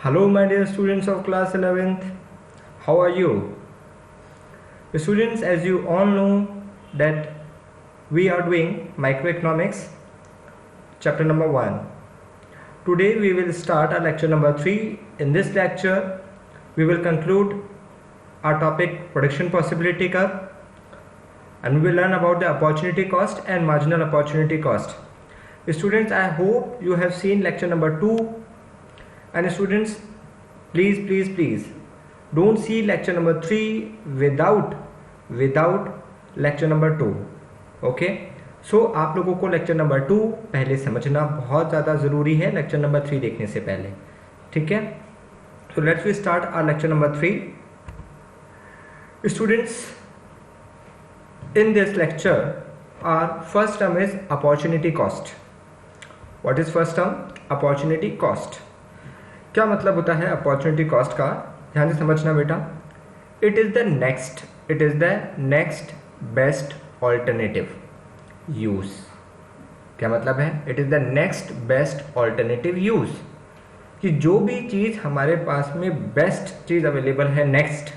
Hello my dear students of class 11th, how are you? Students, as you all know that we are doing microeconomics chapter number 1. Today we will start our lecture number 3. In this lecture we will conclude our topic production possibility curve, and we will learn about the opportunity cost and marginal opportunity cost. Students, I hope you have seen lecture number 2. And students, please don't see lecture number 3 without lecture number 2. Okay, सो आप लोगों को lecture number 2 पहले समझना बहुत ज़्यादा ज़रूरी है lecture number 3 देखने से पहले, ठीक है? तो let's we start our lecture number 3. Students, in this lecture our first term is opportunity cost. What is first term? Opportunity cost. क्या मतलब होता है अपॉर्चुनिटी कॉस्ट का? ध्यान से समझना बेटा. It is the next best alternative use. क्या मतलब है? It is the next best alternative use, कि जो भी चीज हमारे पास में बेस्ट चीज अवेलेबल है next,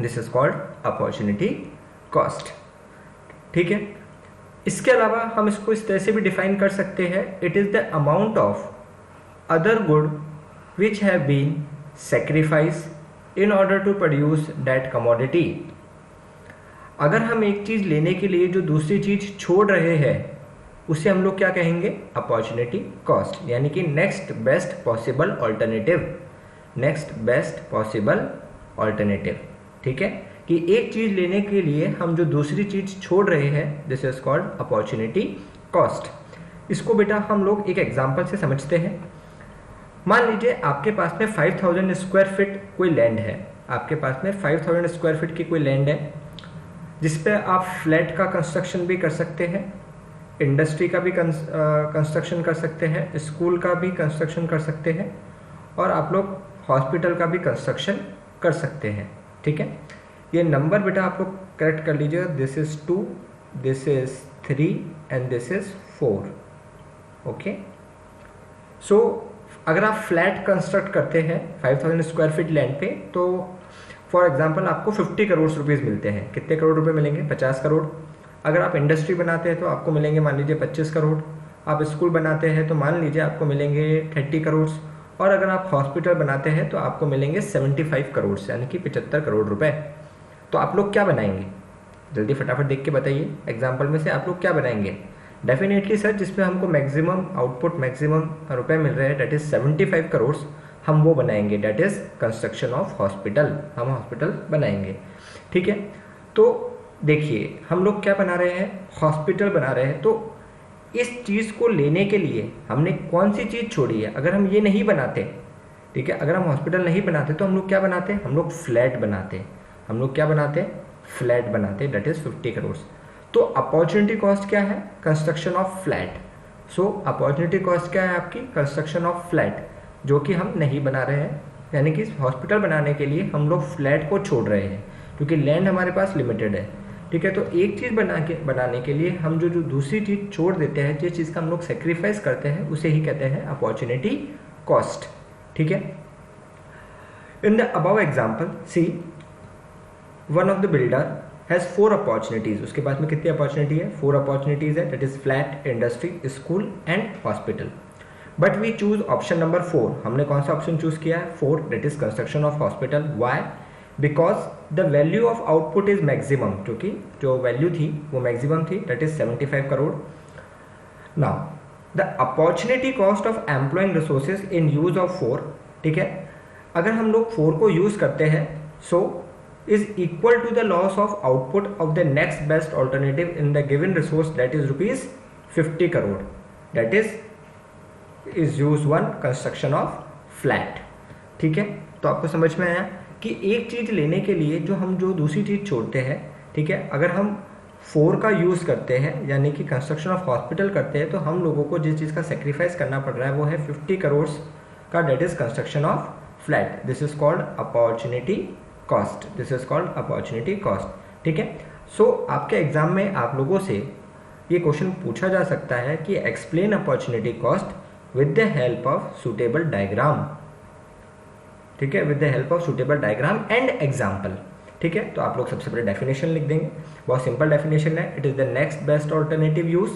this is called opportunity cost. ठीक है. इसके अलावा हम इसको इस तरह से भी डिफाइन कर सकते हैं, it is the amount of other good which have been sacrificed in order to produce that commodity. अगर हम एक चीज लेने के लिए जो दूसरी चीज छोड़ रहे हैं उसे हम लोग क्या कहेंगे? अपॉर्चुनिटी कॉस्ट, यानी कि नेक्स्ट बेस्ट पॉसिबल ऑल्टरनेटिव. ठीक है, कि एक चीज लेने के लिए हम जो दूसरी चीज छोड़ रहे हैं, this is called opportunity cost. इसको बेटा हम लोग एक एग्जांपल से समझते हैं. मान लीजिए आपके पास में 5000 स्क्वायर फीट कोई लैंड है. आपके पास में 5000 स्क्वायर फीट की कोई लैंड है जिस पे आप फ्लैट का कंस्ट्रक्शन भी कर सकते हैं, इंडस्ट्री का भी कंस्ट्रक्शन कर सकते हैं, स्कूल का भी कंस्ट्रक्शन कर सकते हैं, और आप लोग हॉस्पिटल का भी कंस्ट्रक्शन कर सकते हैं. ठीक है, ये नंबर बेटा आप लोग करेक्ट कर लीजिएगा. This is 2, this is 3 and this is 4. Okay, so अगर आप फ्लैट कंस्ट्रक्ट करते हैं 5000 स्क्वायर फीट लैंड पे, तो फॉर एग्जांपल आपको 50 करोड़ रुपीस मिलते हैं. कितने करोड़ रुपए मिलेंगे? 50 करोड़. अगर आप इंडस्ट्री बनाते हैं तो आपको मिलेंगे मान लीजिए 25 करोड़. आप स्कूल बनाते हैं तो मान लीजिए आपको मिलेंगे 30 करोड़. और अगर आप हॉस्पिटल बनाते हैं तो आपको मिलेंगे 75 करोड़, यानी कि 75 करोड़ रुपए. तो आप लोग क्या बनाएंगे? जल्दी फटाफट देख के बताइए. एग्जाम्पल में से आप लोग क्या बनाएंगे? डेफिनेटली सर, जिसमें हमको मैक्सिमम आउटपुट, मैक्सिमम रुपए मिल रहे हैं, डेट इज 75 करोड़, हम वो बनाएंगे. That is construction of hospital. हम हॉस्पिटल बनाएंगे. ठीक है, तो देखिए हम लोग क्या बना रहे हैं? हॉस्पिटल बना रहे हैं. तो इस चीज़ को लेने के लिए हमने कौन सी चीज़ छोड़ी है? अगर हम ये नहीं बनाते, ठीक है, अगर हम हॉस्पिटल नहीं बनाते तो हम लोग क्या बनाते? हम लोग फ्लैट बनाते. हम लोग क्या बनाते? फ्लैट बनाते. That is 50 crore. तो अपॉर्चुनिटी कॉस्ट क्या है? Construction of flat. So opportunity cost क्या है आपकी? कंस्ट्रक्शन ऑफ फ्लैट, जो कि हम नहीं बना रहे हैं. यानी कि हॉस्पिटल बनाने के लिए हम लोग फ्लैट को छोड़ रहे हैं क्योंकि लैंड हमारे पास लिमिटेड है. ठीक है, तो एक चीज़ बनाने के लिए हम जो दूसरी चीज़ छोड़ देते हैं, जिस चीज़ का हम लोग सेक्रीफाइस करते हैं, उसे ही कहते हैं अपॉर्चुनिटी कॉस्ट. ठीक है. In the above example see, one of the builder has 4 opportunities. उसके पास में कितनी अपॉर्चुनिटी है? 4 opportunities है. That is flat, industry, school and hospital. But we choose option number 4. हमने कौन सा ऑप्शन चूज किया है? 4. That is construction of hospital. Why? Because the value of output is maximum. क्योंकि जो वैल्यू थी वो मैक्सिमम थी. That is 75 crore. Now the opportunity cost of employing resources in use of 4. ठीक है, अगर हम लोग 4 को यूज करते हैं, so is equal to the loss of output of the next best alternative in the given resource, that is rupees 50 crore. That is use 1 construction of flat. ठीक है, तो आपको समझ में आया कि एक चीज लेने के लिए हम जो दूसरी चीज छोड़ते हैं, ठीक है, अगर हम 4 का यूज करते हैं यानी कि कंस्ट्रक्शन ऑफ हॉस्पिटल करते हैं, तो हम लोगों को जिस चीज का सेक्रीफाइस करना पड़ रहा है वो है 50 करोड़ का. That is construction of flat. This is called opportunity cost. This is called opportunity cost. ठीक है. सो आपके एग्जाम में आप लोगों से ये क्वेश्चन पूछा जा सकता है कि explain opportunity cost with the help of suitable diagram. ठीक है, with the help of suitable diagram and example. ठीक है, तो आप लोग सबसे पहले डेफिनेशन लिख देंगे, बहुत सिंपल डेफिनेशन है, it is the next best alternative use,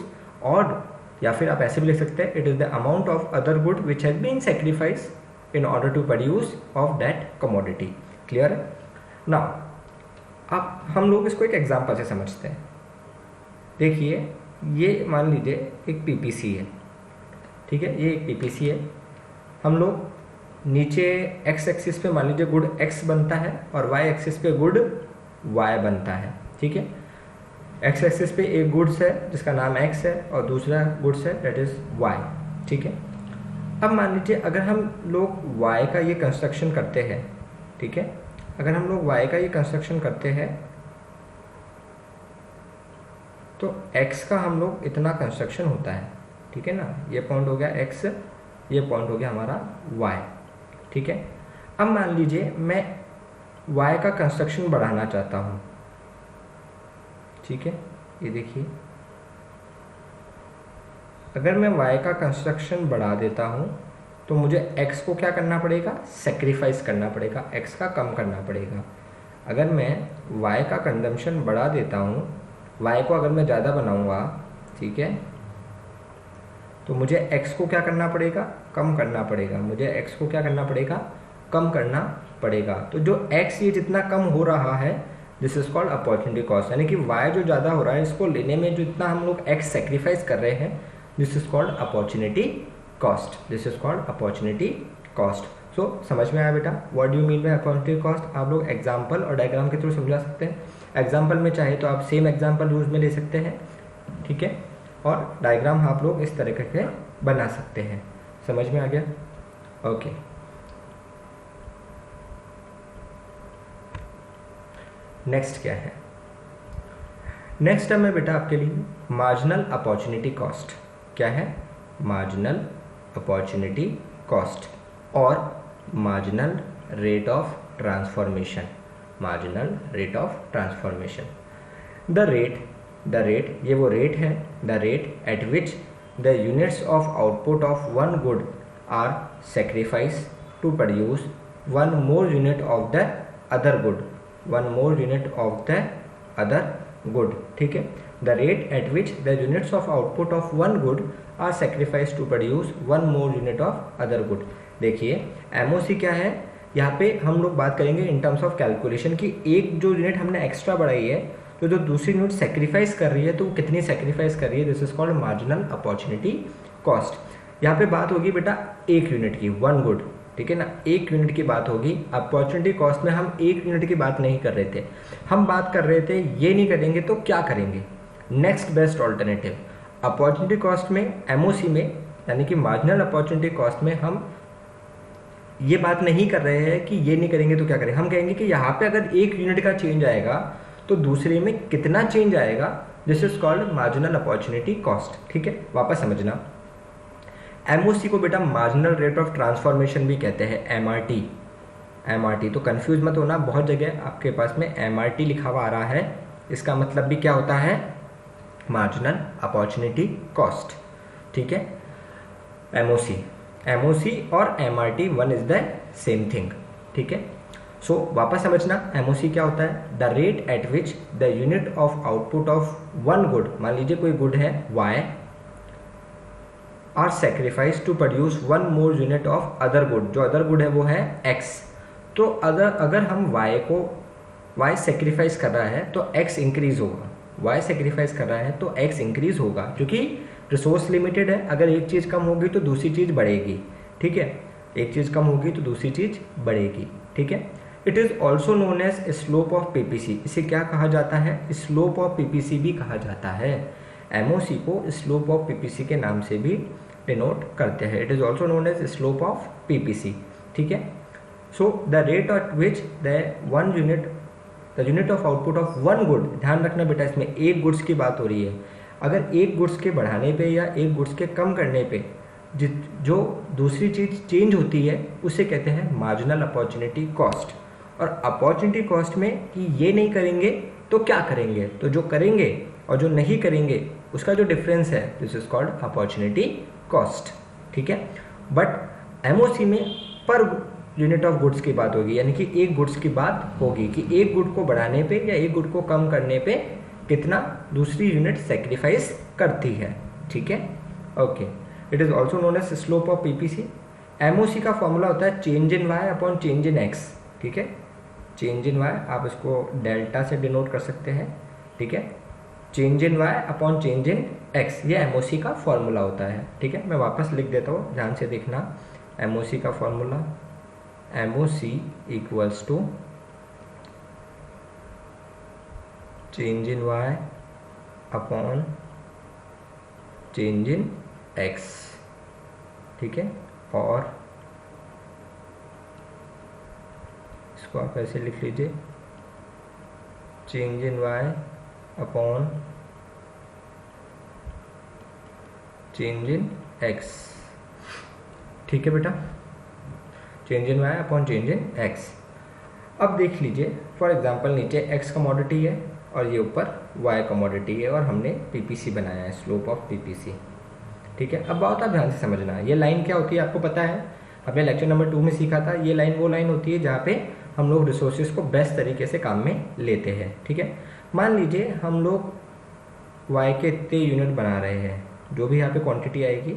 और या फिर आप ऐसे भी लिख सकते हैं, it is the amount of other good which has been sacrifice in order to produce of that commodity. Clear है? नाउ अब हम लोग इसको एक एग्जाम्पल से समझते हैं। देखिए, ये मान लीजिए एक पीपीसी है, ठीक है, ये एक पीपीसी है। हम लोग नीचे एक्स एक्सिस पे मान लीजिए गुड एक्स बनता है और वाई एक्सिस पे गुड वाई बनता है। ठीक है, एक्स एक्सिस पे एक गुड्स है जिसका नाम एक्स है और दूसरा गुड्स है दैट इज वाई। ठीक है, अब मान लीजिए अगर हम लोग वाई का ये कंस्ट्रक्शन करते हैं, ठीक है, अगर हम लोग वाई का ये कंस्ट्रक्शन करते हैं तो एक्स का हम लोग इतना कंस्ट्रक्शन होता है। ठीक है ना, ये पॉइंट हो गया एक्स, ये पॉइंट हो गया हमारा वाई। ठीक है, अब मान लीजिए मैं वाई का कंस्ट्रक्शन बढ़ाना चाहता हूँ। ठीक है, ये देखिए, अगर मैं y का कंस्ट्रक्शन बढ़ा देता हूँ तो मुझे x को क्या करना पड़ेगा, सेक्रीफाइस करना पड़ेगा, x का कम करना पड़ेगा। अगर मैं y का कंजम्पशन बढ़ा देता हूँ, y को अगर मैं ज़्यादा बनाऊँगा, ठीक है, तो मुझे x को क्या करना पड़ेगा, कम करना पड़ेगा, मुझे x को क्या करना पड़ेगा, कम करना पड़ेगा। तो जो x ये जितना कम हो रहा है this is called opportunity cost, यानी कि y जो ज़्यादा हो रहा है इसको लेने में जो इतना हम लोग x सेक्रीफाइस कर रहे हैं this is called opportunity cost, this is called opportunity cost. So समझ में आया बेटा, what do you mean by opportunity cost? आप लोग एग्जाम्पल और डायग्राम के थ्रू समझा सकते हैं। एग्जाम्पल में चाहे तो आप सेम एग्जाम्पल यूज में ले सकते हैं, ठीक है, और डायग्राम आप लोग इस तरीके से बना सकते हैं। समझ में आ गया? ओके, नेक्स्ट क्या है? नेक्स्ट टर्म है बेटा आपके लिए मार्जिनल अपॉर्चुनिटी कॉस्ट। क्या है? मार्जिनल अपॉर्चुनिटी कॉस्ट और marginal rate of transformation, marginal rate of transformation. The rate ये वो रेट है, the rate at which the units of output of one good are sacrifice to produce one more unit of the other good, one more unit of the other good. ठीक है, the rate at which the units of output of one good are sacrifice to produce one more unit of other good. देखिए MOC क्या है, यहाँ पे हम लोग बात करेंगे इन टर्म्स ऑफ कैलकुलेशन की एक जो यूनिट हमने एक्स्ट्रा बढ़ाई है तो जो दूसरी यूनिट सेक्रीफाइस कर रही है तो वो कितनी सेक्रीफाइस कर रही है, this is called marginal opportunity cost. यहाँ पे बात होगी बेटा एक यूनिट की, वन गुड, ठीक है ना, एक यूनिट की बात होगी। अपॉर्चुनिटी कॉस्ट में हम एक यूनिट की बात नहीं कर रहे थे, हम बात कर रहे थे ये नहीं करेंगे तो क्या करेंगे, next best alternative. Opportunity cost में, एमओसी में, यानी कि मार्जिनल अपॉर्चुनिटी कॉस्ट में हम ये बात नहीं कर रहे हैं कि ये नहीं करेंगे तो क्या करें, हम कहेंगे कि यहाँ पे अगर एक यूनिट का चेंज आएगा तो दूसरे में कितना चेंज आएगा, this is called marginal opportunity cost. ठीक है, वापस समझना, एमओसी को बेटा मार्जिनल रेट ऑफ ट्रांसफॉर्मेशन भी कहते हैं, एमआरटी। एमआरटी तो कंफ्यूज मत होना, बहुत जगह आपके पास में एमआरटी लिखा हुआ आ रहा है, इसका मतलब भी क्या होता है, मार्जिनल अपॉर्चुनिटी कॉस्ट। ठीक है, एमओसी और MRT one is the same thing. ठीक है, सो वापस समझना, एमओसी क्या होता है, the rate at which the unit of output of one good, मान लीजिए कोई गुड है Y, are sacrifice to produce one more unit of other good, जो अदर गुड है वो है एक्स। तो अगर हम y सेक्रीफाइस कर रहा है तो x इंक्रीज होगा, y सेक्रीफाइस कर रहा है तो x इंक्रीज होगा, क्योंकि रिसोर्स लिमिटेड है, अगर एक चीज़ कम होगी तो दूसरी चीज़ बढ़ेगी। ठीक है, एक चीज़ कम होगी तो दूसरी चीज़ बढ़ेगी। ठीक है, it is also known as slope of PPC, इसे क्या कहा जाता है, स्लोप ऑफ पीपीसी भी कहा जाता है। एमओसी को स्लोप ऑफ पीपीसी के नाम से भी डिनोट करते हैं, it is also known as slope of PPC. ठीक है, so the rate at which the unit of output of one good, ध्यान रखना बेटा इसमें एक गुड्स की बात हो रही है, अगर एक गुड्स के बढ़ाने पे या एक गुड्स के कम करने पे जो दूसरी चीज़ चेंज होती है उसे कहते हैं मार्जिनल अपॉर्चुनिटी कॉस्ट। और अपॉर्चुनिटी कॉस्ट में कि ये नहीं करेंगे तो क्या करेंगे, तो जो करेंगे और जो नहीं करेंगे उसका जो डिफरेंस है this is called opportunity cost. ठीक है, बट एमओसी में पर यूनिट ऑफ गुड्स की बात होगी, यानी कि एक गुड्स की बात होगी कि एक गुड को बढ़ाने पे या एक गुड को कम करने पे कितना दूसरी यूनिट सेक्रीफाइस करती है। ठीक है, okay. It is also known as slope of PPC. MOC का फॉर्मूला होता है change in Y upon change in X. ठीक है, चेंज इन वाई आप इसको डेल्टा से डिनोट कर सकते हैं। ठीक है, change in Y upon change in X, ये एमओसी का फॉर्मूला होता है। ठीक है, मैं वापस लिख देता हूँ, ध्यान से देखना। एमओसी का formula, MOC equals to change in Y upon change in X. ठीक है, और इसको आप ऐसे लिख लीजिए, change in Y upon change in X. ठीक है बेटा, change in Y upon change in X. अब देख लीजिए, फॉर एग्जांपल नीचे एक्स कमोडिटी है और ये ऊपर वाई कमोडिटी है और हमने पीपीसी बनाया है, स्लोप ऑफ पीपीसी। ठीक है, अब बात आप ध्यान से समझना है, ये लाइन क्या होती है आपको पता है, हमने लेक्चर नंबर 2 में सीखा था। ये लाइन वो लाइन होती है जहाँ पे हम लोग रिसोर्सेज को बेस्ट तरीके से काम में लेते हैं। ठीक है, मान लीजिए हम लोग वाई के इतने यूनिट बना रहे हैं, जो भी यहाँ पे क्वांटिटी आएगी,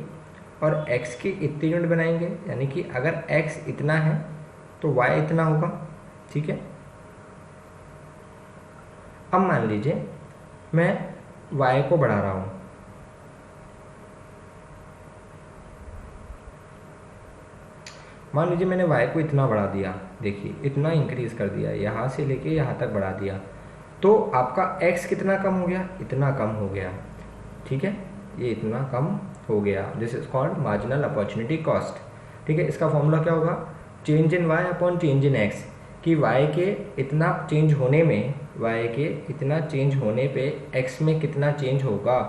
और x के इतने यूनिट बनाएंगे, यानी कि अगर x इतना है तो y इतना होगा। ठीक है, अब मान लीजिए मैं y को बढ़ा रहा हूँ, मान लीजिए मैंने y को इतना बढ़ा दिया, देखिए इतना इंक्रीज कर दिया, यहाँ से लेके यहाँ तक बढ़ा दिया, तो आपका x कितना कम हो गया, इतना कम हो गया। ठीक है, ये इतना कम हो गया, this is called marginal opportunity cost. ठीक है, इसका फॉर्मूला क्या होगा, change in Y upon change in X, कि वाई के इतना चेंज होने में, वाई के इतना चेंज होने पे एक्स में कितना चेंज होगा,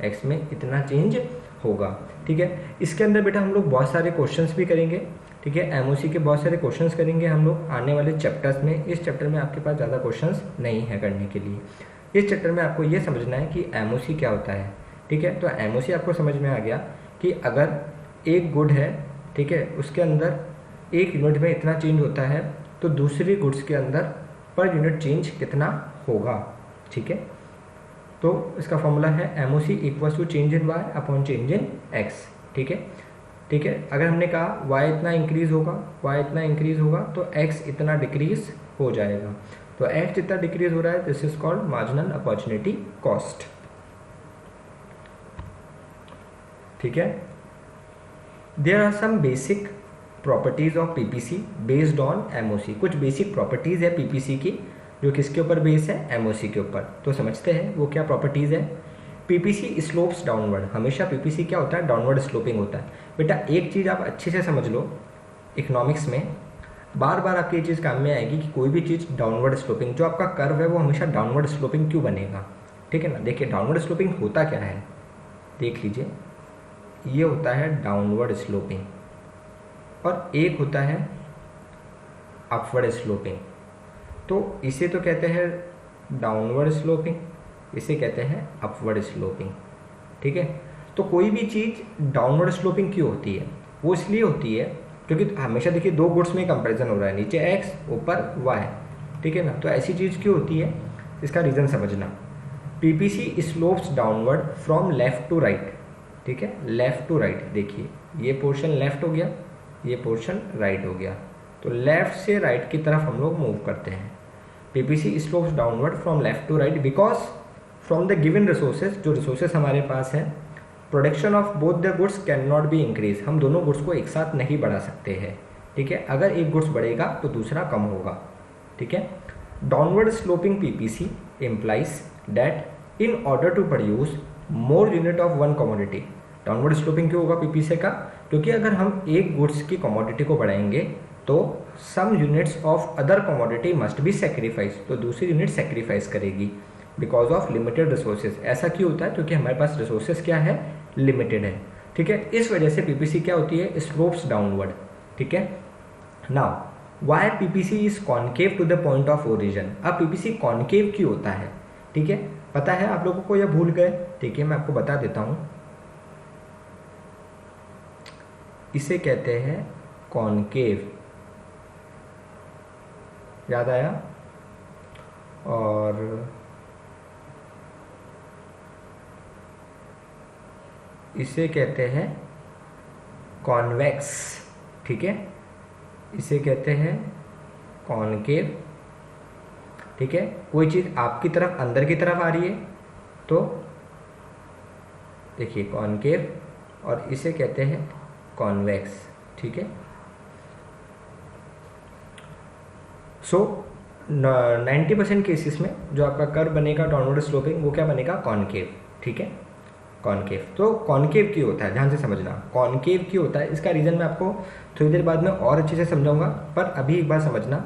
एक्स में इतना चेंज होगा। ठीक है, इसके अंदर बेटा हम लोग बहुत सारे क्वेश्चंस भी करेंगे। ठीक है, एमओसी के बहुत सारे क्वेश्चंस करेंगे हम लोग आने वाले चैप्टर्स में। इस चैप्टर में आपके पास ज़्यादा क्वेश्चंस नहीं है करने के लिए। इस चैप्टर में आपको ये समझना है कि एमओसी क्या होता है। ठीक है, तो एमओसी आपको समझ में आ गया कि अगर एक गुड है, ठीक है, उसके अंदर एक यूनिट में इतना चेंज होता है तो दूसरी गुड्स के अंदर पर यूनिट चेंज कितना होगा। ठीक है, तो इसका फॉर्मूला है MOC equals to change in Y upon change in X. ठीक है, ठीक है, अगर हमने कहा वाई इतना इंक्रीज होगा, वाई इतना इंक्रीज होगा तो एक्स इतना डिक्रीज हो जाएगा। तो एक्स जितना डिक्रीज हो रहा है, this is called marginal opportunity cost. ठीक है, there are some basic properties of PPC based on MOC. कुछ बेसिक प्रॉपर्टीज है पीपीसी की जो किसके ऊपर बेस है, एमओसी के ऊपर। तो समझते हैं वो क्या प्रॉपर्टीज है। पीपीसी स्लोप्स डाउनवर्ड, हमेशा पीपीसी क्या होता है, डाउनवर्ड स्लोपिंग होता है। बेटा एक चीज़ आप अच्छे से समझ लो, इकोनॉमिक्स में बार बार आपकी ये चीज़ काम में आएगी कि कोई भी चीज़ डाउनवर्ड स्लोपिंग, जो आपका कर्व है वो हमेशा डाउनवर्ड स्लोपिंग क्यों बनेगा। ठीक है ना, देखिए डाउनवर्ड स्लोपिंग होता क्या है, देख लीजिए, ये होता है डाउनवर्ड स्लोपिंग और एक होता है अपवर्ड स्लोपिंग। तो इसे तो कहते हैं डाउनवर्ड स्लोपिंग, इसे कहते हैं अपवर्ड स्लोपिंग। ठीक है, तो कोई भी चीज़ डाउनवर्ड स्लोपिंग क्यों होती है, वो इसलिए होती है क्योंकि हमेशा देखिए दो गुड्स में कंपैरिजन हो रहा है, नीचे एक्स ऊपर वाई। ठीक है ना, तो ऐसी चीज़ क्यों होती है, इसका रीज़न समझना। PPC slopes downward from left to right. ठीक है, लेफ्ट टू राइट, देखिए ये पोर्शन लेफ्ट हो गया, ये पोर्शन राइट हो गया, तो लेफ्ट से राइट की तरफ हम लोग मूव करते हैं। PPC slopes downward from left to right because from the given resources, जो रिसोर्सेज हमारे पास है, production of both the goods can not be increase, हम दोनों गुड्स को एक साथ नहीं बढ़ा सकते हैं। ठीक है, अगर एक गुड्स बढ़ेगा तो दूसरा कम होगा। ठीक है, downward sloping PPC implies that in order to produce more unit of one commodity. Downward sloping क्यों होगा पीपीसी का, क्योंकि अगर हम एक गुड्स की कमोडिटी को बढ़ाएंगे तो some units of other commodity must be sacrifice, तो दूसरी यूनिट सेक्रीफाइस करेगी बिकॉज ऑफ लिमिटेड रिसोर्सेज। ऐसा क्यों होता है, क्योंकि हमारे पास रिसोर्सेज क्या है, लिमिटेड है। ठीक है, इस वजह से पीपीसी क्या होती है, स्लोप्स डाउनवर्ड। ठीक है, now why PPC is concave to the point of origin. अब पीपीसी कॉन्केव क्यों होता है, ठीक है, पता है आप लोगों को या भूल गए। ठीक है, मैं आपको बता देता हूं, इसे कहते हैं कॉन्केव। याद आया? और इसे कहते हैं कॉन्वेक्स, ठीक है, इसे कहते हैं कॉनकेव, ठीक है। कोई चीज़ आपकी तरफ अंदर की तरफ आ रही है तो देखिए कॉनकेव, और इसे कहते हैं कॉन्वेक्स, ठीक है। सो 90% केसेस में जो आपका कर्व बनेगा डाउनवर्ड स्लोपिंग वो क्या बनेगा? कॉनकेव, ठीक है, कॉनकेव। तो कॉनकेव क्यों होता है, ध्यान से समझना, कॉनकेव क्यों होता है इसका रीज़न मैं आपको थोड़ी देर बाद में और अच्छे से समझाऊंगा, पर अभी एक बार समझना।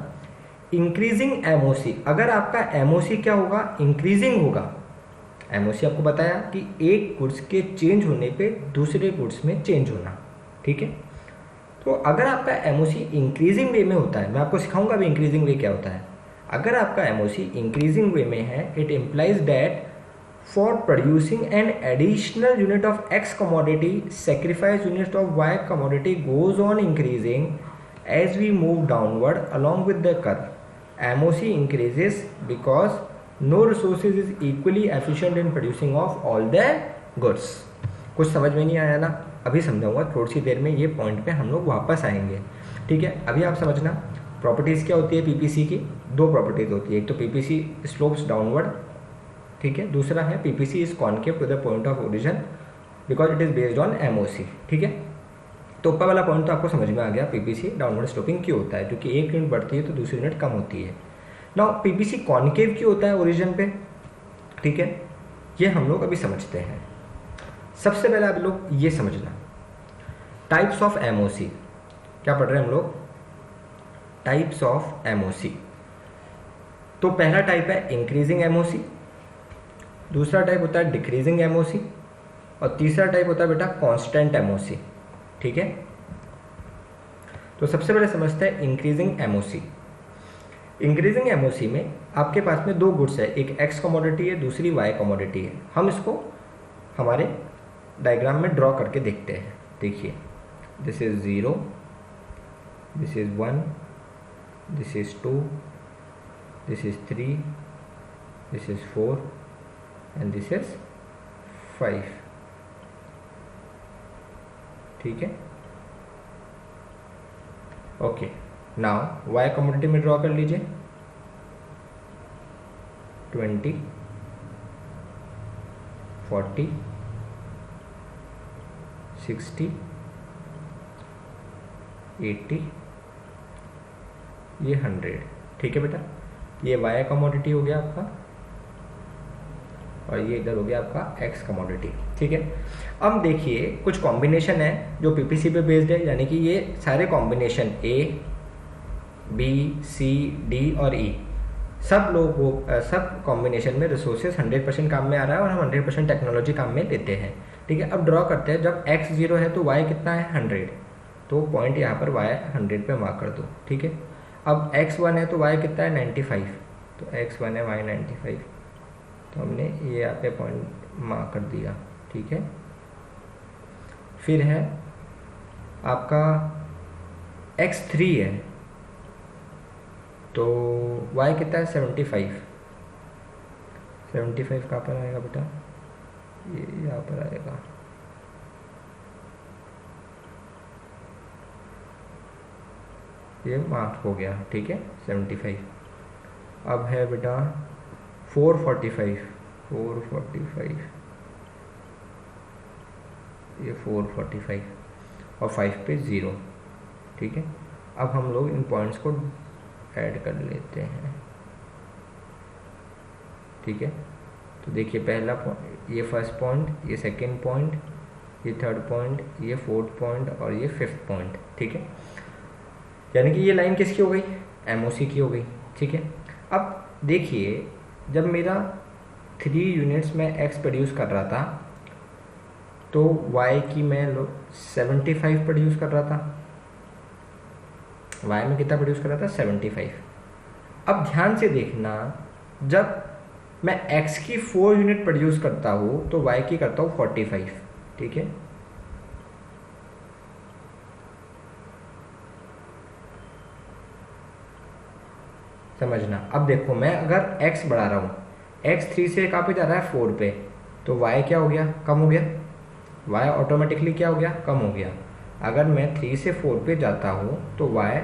इंक्रीजिंग एमओसी, अगर आपका एमओसी क्या होगा? इंक्रीजिंग होगा। एमओसी आपको बताया कि एक गुड्स के चेंज होने पे दूसरे गुड्स में चेंज होना, ठीक है। तो अगर आपका एमओसी इंक्रीजिंग वे में होता है, मैं आपको सिखाऊंगा भी इंक्रीजिंग वे क्या होता है। अगर आपका एमओसी इंक्रीजिंग वे में है, it implies that for producing an additional unit of x commodity, sacrifice unit of y commodity goes on increasing as we move downward along with the curve. MOC increases because no resources is equally efficient in producing of all the goods. कुछ समझ में नहीं आया ना? अभी समझाऊंगा, थोड़ी सी देर में ये पॉइंट पे हम लोग वापस आएंगे, ठीक है। अभी आप समझना प्रॉपर्टीज़ क्या होती है पीपीसी की। दो प्रॉपर्टीज़ होती है, एक तो पीपीसी स्लोप्स डाउनवर्ड, ठीक है, दूसरा है PPC is concave to the point of origin because it is based on MOC, ठीक है। तो ऊपर वाला पॉइंट तो आपको समझ में आ गया, पीपीसी डाउनवर्ड स्लोपिंग क्यों होता है, क्योंकि एक यूनिट बढ़ती है तो दूसरी यूनिट कम होती है। नाउ पीपीसी कॉनकेव क्यों होता है ओरिजिन पे, ठीक है, ये हम लोग अभी समझते हैं। सबसे पहले आप लोग ये समझना टाइप्स ऑफ एमओसी, क्या पढ़ रहे हैं हम लोग? Types of MOC. तो पहला टाइप है इंक्रीजिंग एमओसी, दूसरा टाइप होता है डिक्रीजिंग एमओसी, और तीसरा टाइप होता है बेटा कांस्टेंट एमओसी, ठीक है। तो सबसे पहले समझते हैं इंक्रीजिंग एमओसी। इंक्रीजिंग एमओसी में आपके पास में दो गुड्स है, एक एक्स कमोडिटी है, दूसरी वाई कमोडिटी है। हम इसको हमारे डायग्राम में ड्रॉ करके देखते हैं। देखिए this is 0, this is 1, this is 2, this is 3, this is 4 and this is 5, ठीक है। ओके, नाउ वाई कमोडिटी में ड्रॉ कर लीजिए 20, 40, 60, 80, ये 100, ठीक है बेटा। ये वाई कमोडिटी हो गया आपका, और ये इधर हो गया आपका एक्स कमोडिटी, ठीक है। अब देखिए कुछ कॉम्बिनेशन है जो पीपीसी पे बेस्ड है, यानी कि ये सारे कॉम्बिनेशन ए, बी, सी, डी और ई, सब लोग सब कॉम्बिनेशन में रिसोर्सेज 100% काम में आ रहा है और हम 100% टेक्नोलॉजी काम में लेते हैं, ठीक है। अब ड्रॉ करते हैं, जब एक्स 0 है तो वाई कितना है? 100, तो पॉइंट यहाँ पर वाई 100 पे मार्क कर दो, ठीक है। अब एक्स 1 है तो वाई कितना है? 95, तो एक्स 1 है, वाई 95, तो हमने ये यहाँ पे पॉइंट मार्क कर दिया, ठीक है। फिर है आपका x3 है तो y कितना है? 75, 75 कहाँ पर आएगा बेटा? ये यहाँ पर आएगा, ये मार्क हो गया, ठीक है 75। अब है बेटा 445, 445, ये 445 और 5 पे 0, ठीक है। अब हम लोग इन पॉइंट्स को ऐड कर लेते हैं, ठीक है। तो देखिए पहला पॉइंट, ये फर्स्ट पॉइंट, ये सेकंड पॉइंट, ये थर्ड पॉइंट, ये फोर्थ पॉइंट और ये फिफ्थ पॉइंट, ठीक है। यानी कि ये लाइन किसकी हो गई? एमओसी की हो गई, ठीक है। अब देखिए जब मेरा 3 यूनिट्स में एक्स प्रोड्यूस कर रहा था तो वाई की मैं 75 प्रोड्यूस कर रहा था, वाई में कितना प्रोड्यूस कर रहा था? 75। अब ध्यान से देखना, जब मैं एक्स की 4 यूनिट प्रोड्यूस करता हूँ तो वाई की करता हूँ 45, ठीक है। समझना। अब देखो मैं अगर x बढ़ा रहा हूँ, x 3 से कहाँ पे जा रहा है 4 पे, तो y क्या हो गया, कम हो गया, y ऑटोमेटिकली क्या हो गया, कम हो गया। अगर मैं 3 से 4 पे जाता हूँ तो y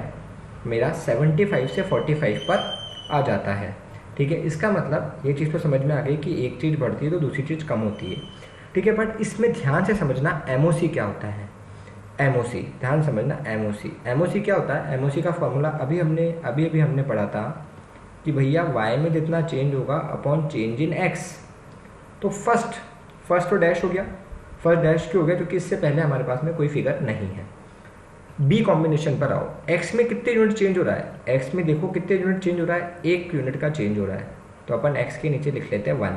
मेरा 75 से 45 पर आ जाता है। ठीक है, इसका मतलब ये चीज़ तो समझ में आ गई कि एक चीज़ बढ़ती है तो दूसरी चीज़ कम होती है। ठीक है, बट इसमें ध्यान से समझना एमओसी क्या होता है। एमओसी ध्यान समझना, एमओसी क्या होता है। एमओसी का फॉर्मूला अभी हमने पढ़ा था कि भैया y में जितना चेंज होगा अपॉन चेंज इन x। तो फर्स्ट तो डैश हो गया, फर्स्ट डैश क्यों हो गया, क्योंकि इससे पहले हमारे पास में कोई फिगर नहीं है। बी कॉम्बिनेशन पर आओ, x में कितने यूनिट चेंज हो रहा है, x में देखो कितने यूनिट चेंज हो रहा है, 1 यूनिट का चेंज हो रहा है। तो अपन x के नीचे लिख लेते हैं 1।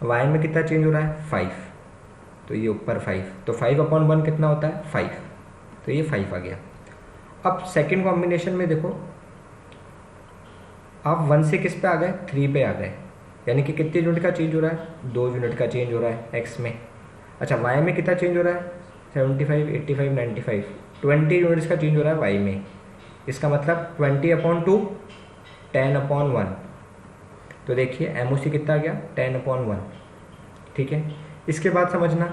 y में कितना चेंज हो रहा है 5, तो ये ऊपर 5, तो 5 अपॉन 1 कितना होता है 5, तो ये 5 आ गया। अब सेकेंड कॉम्बिनेशन में देखो, आप 1 से किस पे आ गए 3 पे आ गए, यानी कि कितने यूनिट का चेंज हो रहा है 2 यूनिट का चेंज हो रहा है x में। अच्छा y में कितना चेंज हो रहा है 75, 85, 95, 20 यूनिट्स का चेंज हो रहा है y में। इसका मतलब 20 अपॉन 2, 10 अपॉन 1। तो देखिए एमओसी कितना आ गया 10 अपॉन 1। ठीक है, इसके बाद समझना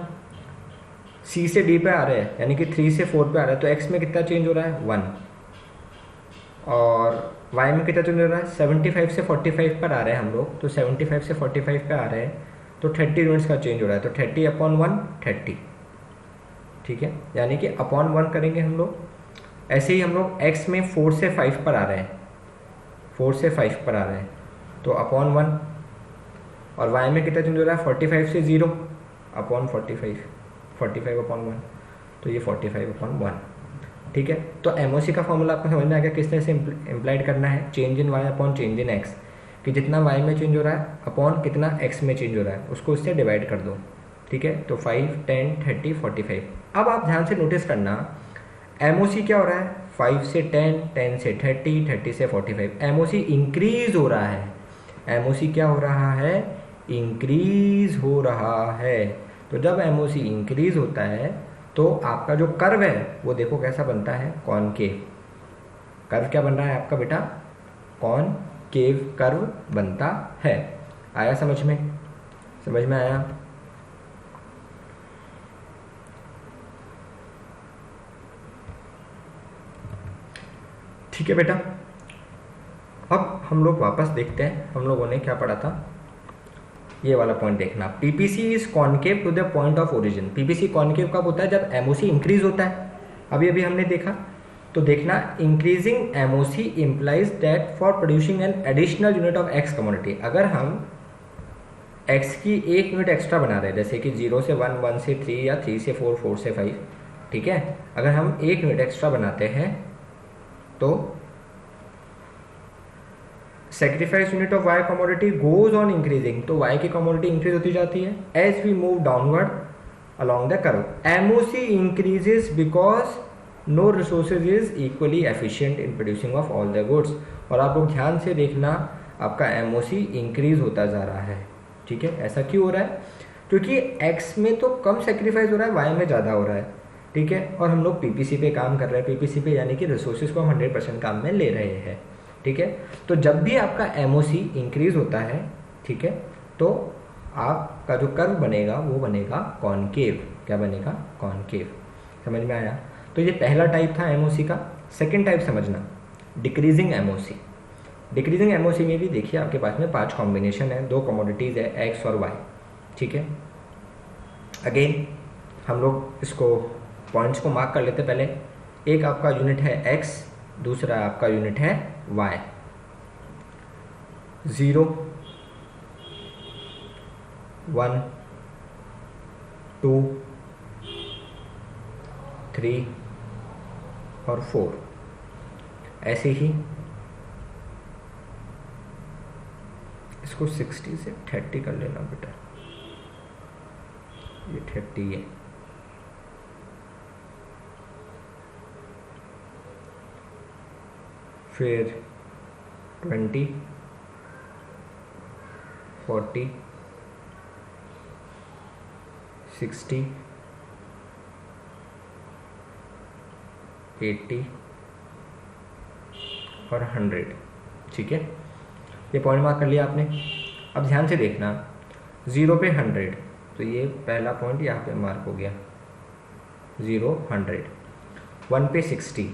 c से d पे आ रहे हैं, यानी कि 3 से 4 पे आ रहा है, तो x में कितना चेंज हो रहा है 1, और y में कितना चेंज हो रहा है 75 से 45 पर आ रहे हैं हम लोग, तो 75 से 45 पे आ रहे हैं, तो 30 यूनिट्स का चेंज हो रहा है, तो 30 अपॉन 1 30। ठीक है, यानी कि अपॉन 1 करेंगे हम लोग। ऐसे ही हम लोग x में 4 से 5 पर आ रहे हैं, 4 से 5 पर आ रहे हैं, तो अपॉन 1, और y में कितना चेंज हो रहा है 45 से 0 अपॉन 45, 45 अपॉन 1, तो ये 45 अपॉन 1। ठीक है, तो एमओसी का फॉर्मूला आपको समझ में आ गया किस तरह से इम्प्लाइड करना है, चेंज इन y अपॉन चेंज इन x, कि जितना y में चेंज हो रहा है अपॉन कितना x में चेंज हो रहा है, उसको इससे डिवाइड कर दो। ठीक है, तो 5, 10, 30, 45। अब आप ध्यान से नोटिस करना एमओसी क्या हो रहा है 5 से 10, 10 से 30, 30 से 45, एमओसी इंक्रीज हो रहा है। एमओसी क्या हो रहा है, इंक्रीज हो रहा है। तो जब एमओसी इंक्रीज होता है तो आपका जो कर्व है वो देखो कैसा बनता है, कॉनकेव। कर्व क्या बन रहा है आपका बेटा, कॉनकेव कर्व बनता है। आया समझ में, समझ में आया। ठीक है बेटा, अब हम लोग वापस देखते हैं हम लोगों ने क्या पढ़ा था। ये वाला पॉइंट देखना, PPC is concave to the point of origin. PPC concave कब होता है, जब एमओसी इंक्रीज होता है। अभी अभी हमने देखा, तो देखना increasing MOC implies that for producing an additional unit of x commodity. अगर हम एक्स की 1 यूनिट एक्स्ट्रा बना रहे हैं, जैसे कि 0 से 1, 1 से 3 या 3 से 4, 4 से 5, ठीक है, अगर हम 1 यूनिट एक्स्ट्रा बनाते हैं तो sacrifice unit of Y commodity goes on increasing, तो वाई की कमोडिटी इंक्रीज होती जाती है as we move downward along the curve. MOC increases because no resources is equally efficient in producing of all the goods. और आप लोग ध्यान से देखना आपका एमओसी इंक्रीज होता जा रहा है। ठीक है, ऐसा क्यों हो रहा है, क्योंकि एक्स में तो कम सेक्रीफाइस हो रहा है, वाई में ज़्यादा हो रहा है। ठीक है, और हम लोग पीपीसी पे काम कर रहे हैं, पीपीसी पे यानी कि रिसोर्सेज को हम 100% काम में ले रहे हैं। ठीक है, तो जब भी आपका एमओसी इंक्रीज होता है, ठीक है, तो आपका जो कर्व बनेगा वो बनेगा कॉनकेव। क्या बनेगा, कॉनकेव। समझ में आया। तो ये पहला टाइप था एमओसी का। सेकंड टाइप समझना, डिक्रीजिंग एमओसी। डिक्रीजिंग एमओसी में भी देखिए आपके पास में 5 कॉम्बिनेशन है, 2 कमोडिटीज़ है एक्स और वाई। ठीक है, अगेन हम लोग इसको पॉइंट्स को मार्क कर लेते पहले। एक आपका यूनिट है एक्स, दूसरा आपका यूनिट है y। 0, 1, 2, 3 और 4। ऐसे ही इसको 60 से 30 कर लेना बेटा, ये 30 है। फिर 20, 40, 60, 80 और 100। ठीक है, ये पॉइंट मार्क कर लिया आपने। अब ध्यान से देखना, 0 पे 100, तो ये पहला पॉइंट यहाँ पे मार्क हो गया, 0 100। 1 पे 60,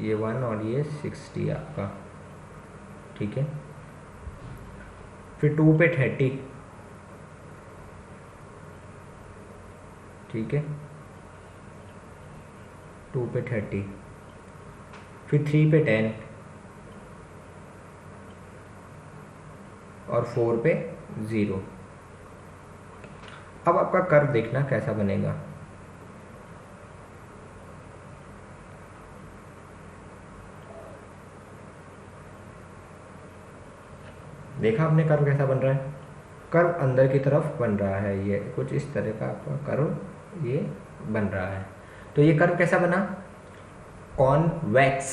ये 1 और ये 60 आपका, ठीक है। फिर 2 पे 30, ठीक है, 2 पे 30। फिर 3 पे 10 और 4 पे 0। अब आपका कर्व देखना कैसा बनेगा। देखा आपने कर्व कैसा बन रहा है, कर्व अंदर की तरफ बन रहा है, ये कुछ इस तरह का आपका कर्व ये बन रहा है। तो ये कर्व कैसा बना, कॉन्वेक्स।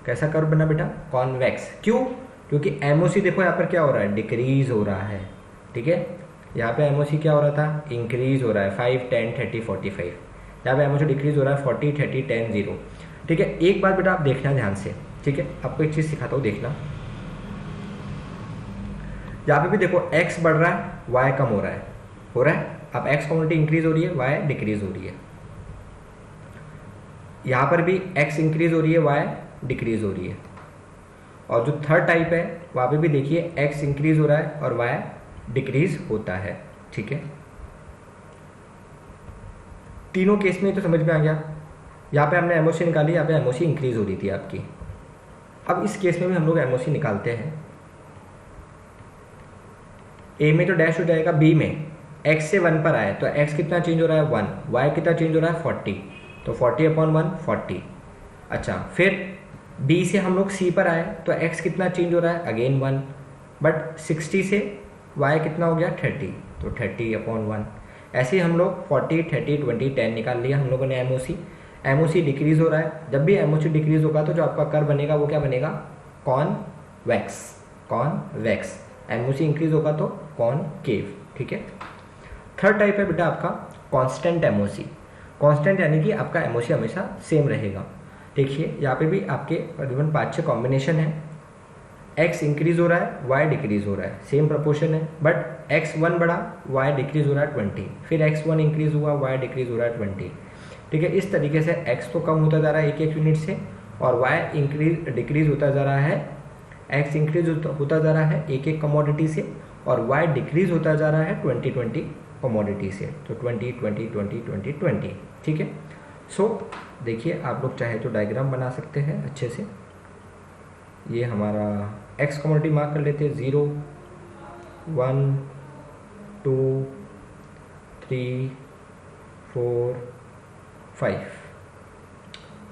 कैसा कर्व बना बेटा, कॉन्वेक्स। क्यों, क्योंकि एमओसी देखो यहाँ पर क्या हो रहा है, डिक्रीज हो रहा है, ठीक है। यहाँ पे एमओसी क्या हो रहा था, इंक्रीज हो रहा है, 5 10 30 45। यहाँ पे एमओसी डिक्रीज हो रहा है, 40 30 10 0, ठीक है। एक बात बेटा आप देखना ध्यान से, ठीक है, आपको एक चीज़ सिखाता हूँ, देखना। यहाँ पे भी देखो x बढ़ रहा है, y कम हो रहा है। अब x क्वांटिटी इंक्रीज हो रही है, y डिक्रीज हो रही है। यहाँ पर भी x इंक्रीज हो रही है, y डिक्रीज हो रही है। और जो थर्ड टाइप है वहाँ पे भी देखिए x इंक्रीज हो रहा है और y डिक्रीज होता है, ठीक है। तीनों केस में तो समझ में आ गया। यहाँ पे हमने एमओसी निकाली, यहाँ पे एमओसी इंक्रीज हो रही थी आपकी। अब इस केस में भी हम लोग एमओसी निकालते हैं। ए में तो डैश हो जाएगा, बी में x से 1 पर आए तो x कितना चेंज हो रहा है, 1, y कितना चेंज हो रहा है, 40, तो 40/1 40। अच्छा, फिर b से हम लोग c पर आए तो x कितना चेंज हो रहा है, अगेन 1, बट 60 से y कितना हो गया, 30, तो 30/1। ऐसे ही हम लोग 40 30 20 10 निकाल लिया हम लोगों ने एमओसी। एमओसी डिक्रीज हो रहा है, जब भी एमओसी डिक्रीज होगा तो जो आपका कर्व बनेगा वो क्या बनेगा, कॉन्वेक्स। कॉन्वेक्स, एमओसी इंक्रीज होगा तो कॉनकेव, ठीक है। थर्ड टाइप है बेटा आपका कांस्टेंट एमओसी। कांस्टेंट यानी कि आपका एमओसी हमेशा सेम रहेगा। देखिए यहाँ पे भी आपके करीबन 5-6 कॉम्बिनेशन है। x इंक्रीज हो रहा है, y डिक्रीज हो रहा है, सेम प्रोपोर्शन है, बट x1 बढ़ा, y डिक्रीज हो रहा है 20, फिर x1 इंक्रीज हुआ, y डिक्रीज हो रहा है 20, ठीक है। इस तरीके से x तो कम होता जा रहा है एक एक यूनिट से, और y इंक्रीज डिक्रीज होता जा रहा है, x इंक्रीज होता जा रहा है एक एक कमोडिटी से, और y डिक्रीज होता जा रहा है 20-20 कमोडिटी से, तो 20 20 20 20 20, ठीक है। सो देखिए आप लोग चाहे तो डायग्राम बना सकते हैं अच्छे से। ये हमारा x कमोडिटी मार्क कर लेते हैं, 0 1 2 3 4 5,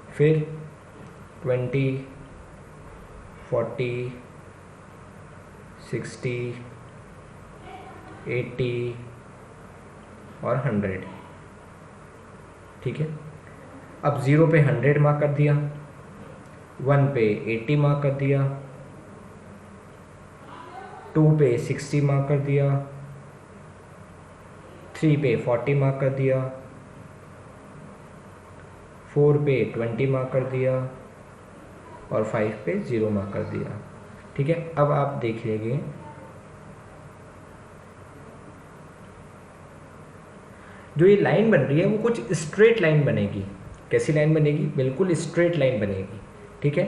फिर 20 40 60 80 और 100, ठीक है। अब 0 पे 100 मार्क कर दिया, 1 पे 80 मार्क कर दिया, 2 पे 60 मार्क कर दिया, 3 पे 40 मार्क कर दिया, 4 पे 20 मार्क कर दिया, और 5 पे 0 मार्क कर दिया, ठीक है। अब आप देखिएगा जो ये लाइन बन रही है वो कुछ स्ट्रेट लाइन बनेगी। कैसी लाइन बनेगी, बिल्कुल स्ट्रेट लाइन बनेगी, ठीक है।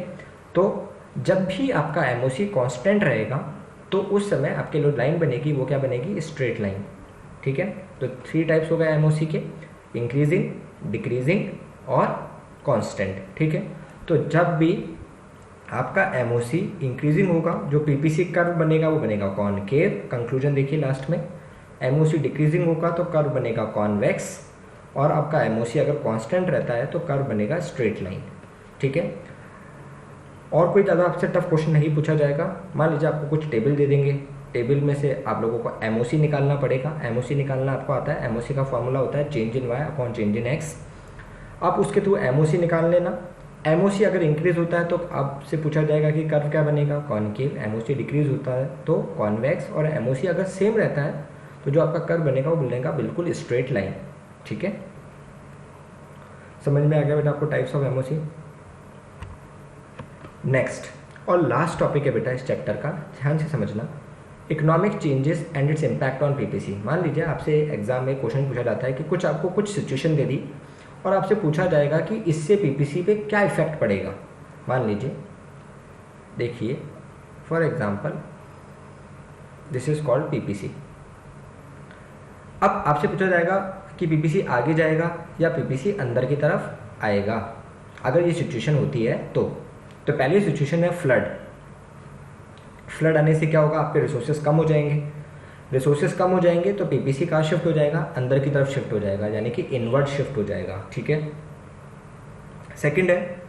तो जब भी आपका एमओसी कांस्टेंट रहेगा तो उस समय आपके जो लाइन बनेगी वो क्या बनेगी, स्ट्रेट लाइन, ठीक है। तो 3 टाइप्स हो गए एमओसी के, इंक्रीजिंग, डिक्रीजिंग और कांस्टेंट, ठीक है। तो जब भी आपका एमओसी इंक्रीजिंग होगा, जो पीपीसी कर्व बनेगा वो बनेगा कॉनकेव। कंक्लूजन देखिए लास्ट में, एमओसी डिक्रीजिंग होगा तो कर्व बनेगा कॉन्वेक्स, और आपका एमओसी अगर कांस्टेंट रहता है तो कर्व बनेगा स्ट्रेट लाइन, ठीक है। और कोई ज़्यादा आपसे टफ क्वेश्चन नहीं पूछा जाएगा। मान लीजिए आपको कुछ टेबल दे देंगे, टेबल में से आप लोगों को एमओसी निकालना पड़ेगा। एमओसी निकालना आपको आता है, एमओसी का फॉर्मूला होता है change in Y upon change in X. आप उसके थ्रू एमओसी निकाल लेना। एमओसी अगर इंक्रीज होता है तो आपसे पूछा जाएगा कि कर्व क्या बनेगा, कॉनकेव। एमओसी डिक्रीज होता है तो कॉन्वेक्स, और एमओसी अगर सेम रहता है तो जो आपका कर्व बनेगा वो बनेगा बिल्कुल स्ट्रेट लाइन, ठीक है। समझ में आ गया बेटा आपको टाइप्स ऑफ एमओसी। नेक्स्ट और लास्ट टॉपिक है बेटा इस चैप्टर का, ध्यान से समझना, economic changes and its impact on PPC. मान लीजिए आपसे एग्जाम में क्वेश्चन पूछा जाता है कि कुछ आपको कुछ सिचुएशन दे दी और आपसे पूछा जाएगा कि इससे पीपीसी पे क्या इफेक्ट पड़ेगा। मान लीजिए, देखिए for example this is called PPC. अब आपसे पूछा जाएगा कि पीपीसी आगे जाएगा या पीपीसी अंदर की तरफ आएगा, अगर ये सिचुएशन होती है तो पहली सिचुएशन है फ्लड। फ्लड आने से क्या होगा, आपके रिसोर्सेज कम हो जाएंगे, रिसोर्सेज कम हो जाएंगे तो पीपीसी कहाँ शिफ्ट हो जाएगा, अंदर की तरफ शिफ्ट हो जाएगा, यानी कि इनवर्ड शिफ्ट हो जाएगा। ठीक है। सेकंड है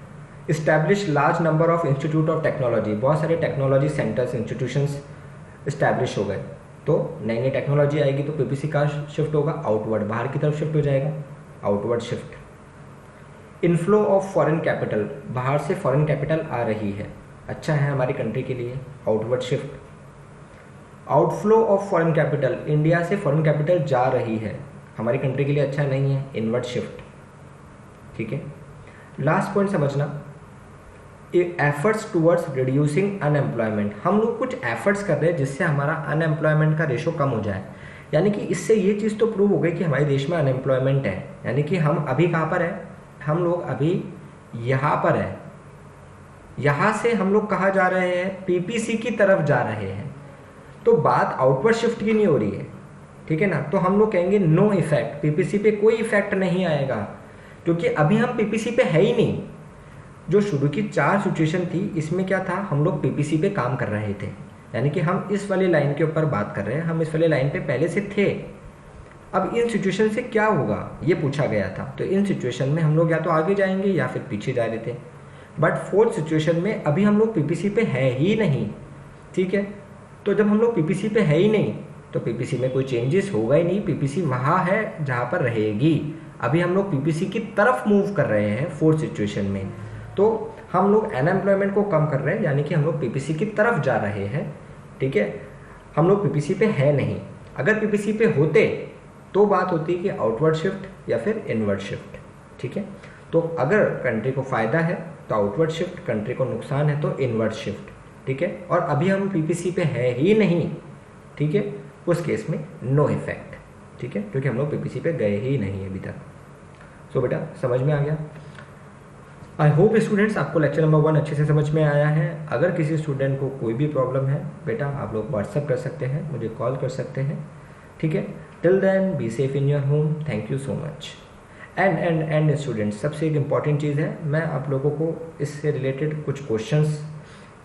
establish large number of institute of technology. बहुत सारे टेक्नोलॉजी सेंटर्स इंस्टीट्यूशंस इस्टेब्लिश हो गए, तो नई नई टेक्नोलॉजी आएगी तो पीपीसी कहाँ शिफ्ट होगा, आउटवर्ड, बाहर की तरफ शिफ्ट हो जाएगा, outward shift. Inflow of foreign capital, बाहर से फॉरेन कैपिटल आ रही है, अच्छा है हमारी कंट्री के लिए, outward shift. Outflow of foreign capital, India से फॉरेन कैपिटल जा रही है, हमारी कंट्री के लिए अच्छा नहीं है, इनवर्ड शिफ्ट। ठीक है। लास्ट पॉइंट समझना, एफर्ट्स टूवर्ड्स रिड्यूसिंग अनएम्प्लॉयमेंट। हम लोग कुछ एफर्ट्स कर रहे हैं जिससे हमारा अनएम्प्लॉयमेंट का रेशो कम हो जाए, यानी कि इससे ये चीज़ तो प्रूव हो गई कि हमारे देश में अनएम्प्लॉयमेंट है, यानी कि हम अभी कहाँ पर है, हम लोग अभी यहाँ पर है, यहाँ से हम लोग कहाँ जा रहे हैं, पीपीसी की तरफ जा रहे हैं, तो बात आउटवर्ड शिफ्ट की नहीं हो रही है। ठीक है ना, तो हम लोग कहेंगे नो इफेक्ट, पीपीसी पे कोई इफेक्ट नहीं आएगा, क्योंकि अभी हम पीपीसी पे है ही नहीं। जो शुरू की 4 सिचुएशन थी इसमें क्या था, हम लोग पीपीसी पे काम कर रहे थे, यानी कि हम इस वाली लाइन के ऊपर बात कर रहे हैं, हम इस वाली लाइन पे पहले से थे। अब इन सिचुएशन से क्या होगा ये पूछा गया था, तो इन सिचुएशन में हम लोग या तो आगे जाएंगे या फिर पीछे जा रहे थे, बट फोर्थ सिचुएशन में अभी हम लोग पीपीसी पे है ही नहीं। ठीक है, तो जब हम लोग पीपीसी पे है ही नहीं तो पीपीसी में कोई चेंजेस होगा ही नहीं, पीपीसी वहाँ है जहाँ पर रहेगी। अभी हम लोग पीपीसी की तरफ मूव कर रहे हैं फोर्थ सिचुएशन में, तो हम लोग अनएम्प्लॉयमेंट को कम कर रहे हैं, यानी कि हम लोग पीपीसी की तरफ जा रहे हैं। ठीक है, हम लोग पीपीसी पे है नहीं, अगर पीपीसी पे होते तो बात होती कि आउटवर्ड शिफ्ट या फिर इनवर्ड शिफ्ट। ठीक है, तो अगर कंट्री को फ़ायदा है तो आउटवर्ड शिफ्ट, कंट्री को नुकसान है तो इनवर्ड शिफ्ट। ठीक है, और अभी हम पीपीसी पे है ही नहीं, ठीक है, उस केस में नो इफेक्ट। ठीक है, क्योंकि हम लोग पीपीसी पे गए ही नहीं अभी तक। सो बेटा समझ में आ गया। आई होप स्टूडेंट्स आपको लेक्चर नंबर 1 अच्छे से समझ में आया है। अगर किसी स्टूडेंट को कोई भी प्रॉब्लम है बेटा, आप लोग व्हाट्सअप कर सकते हैं, मुझे कॉल कर सकते हैं। ठीक है, till then be safe in your home, thank you so much. And students, सबसे एक इम्पॉर्टेंट चीज़ है, मैं आप लोगों को इससे रिलेटेड कुछ क्वेश्चंस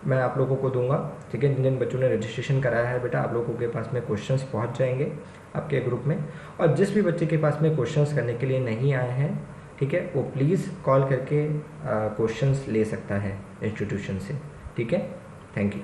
मैं आप लोगों को दूंगा। ठीक है, जिन बच्चों ने रजिस्ट्रेशन कराया है बेटा, आप लोगों के पास में क्वेश्चंस पहुंच जाएंगे आपके ग्रुप में, और जिस भी बच्चे के पास में क्वेश्चंस करने के लिए नहीं आए हैं, ठीक है, वो प्लीज़ कॉल करके क्वेश्चंस ले सकता है इंस्टीट्यूशन से। ठीक है, थैंक यू।